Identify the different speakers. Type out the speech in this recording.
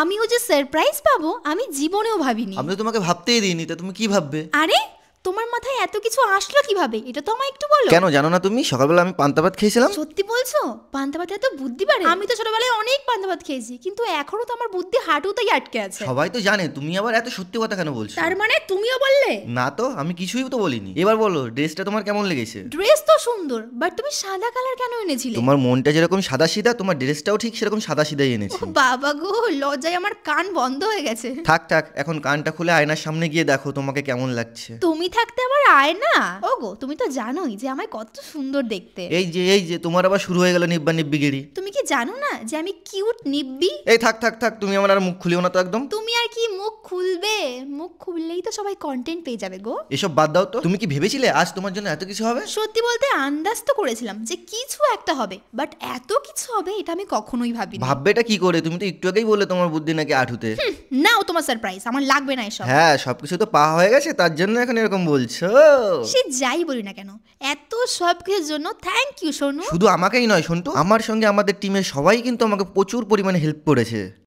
Speaker 1: আমিও যে সারপ্রাইজ পাবো আমি জীবনেও ভাবিনি।
Speaker 2: আমি তো তোমাকে ভাবতেই দিইনি, তা তুমি কি ভাববে?
Speaker 1: আরে তোমার মাথায় এত কিছু আসলো কিভাবে, এটা তো আমায় একটু বলো।
Speaker 2: কেন জানো না তুমি সকালবেলা আমি পান্তা ভাত খেয়েছিলাম?
Speaker 1: সত্যি বলছো? পান্তা ভাতে এত বুদ্ধি বাড়ে? আমি তো ছোটবেলায় অনেক পান্তা ভাত খেয়েছি, কিন্তু এখনো তো আমার বুদ্ধি হাঁটুতেই আটকে আছে।
Speaker 2: সবাই তো জানে, তুমি আবার এত সত্যি কথা কেন বলছো?
Speaker 1: তার মানে তুমিও বললে?
Speaker 2: না তো, আমি কিছুই তো বলিনি। এবার বলো, ড্রেসটা তোমার কেমন লেগেছে?
Speaker 1: ড্রেস তো সুন্দর, বাট তুমি সাদা কালার কেন এনেছিলে?
Speaker 2: তোমার মনটা যেরকম সাদা সিধা, তোমার ড্রেসটাও ঠিক সেরকম সাদা সিধাই এনেছি।
Speaker 1: ও বাবা গো, লজ্জায় আমার কান বন্ধ হয়ে গেছে।
Speaker 2: থাক থাক, এখন কানটা খুলে আয়নার সামনে গিয়ে দেখো তোমাকে কেমন লাগছে।
Speaker 1: তুমি থাকতে আবার আয়না? ওগো তুমি তো জানোই যে আমায় কত সুন্দর দেখতে।
Speaker 2: এই যে তোমার আবার শুরু হয়ে গেল নিব্বা নিব্বিগিরি।
Speaker 1: তুমি কি জানো না যে আমি কিউট নিব্বি?
Speaker 2: এই থাক থাক থাক, তুমি আমার আর মুখ খুলিও না তো একদম।
Speaker 1: তুমি আর কি মুখ খুলবে? মুখ খুললেই তো সবাই কন্টেন্ট পেয়ে যাবে গো।
Speaker 2: এসব বাদ দাও তো, তুমি কি ভেবেছিলে আজ তোমার জন্য এত কিছু হবে?
Speaker 1: সত্যি বলতে আন্দাজ তো করেছিলাম যে কিছু একটা হবে, বাট এত কিছু হবে এটা আমি কখনোই ভাবিনি।
Speaker 2: ভাববেটা কি করে? তুমি তো একটু আগেই বললে তোমার বুদ্ধি নাকি আঠুতে।
Speaker 1: নাও তোমার সারপ্রাইজ, আমার লাগবে না এসব।
Speaker 2: হ্যাঁ, সবকিছু তো পাওয়া হয়ে গেছে, তার জন্য এখন এরকম বলছো।
Speaker 1: সে যাই বলি না কেন, এত সব কিছুর জন্য থ্যাংক ইউ সোনু।
Speaker 2: শুধু আমাকেই নয় সন্টু, আমার সঙ্গে আমাদের টিমের সবাই কিন্তু আমাকে প্রচুর পরিমাণে হেল্প করেছে।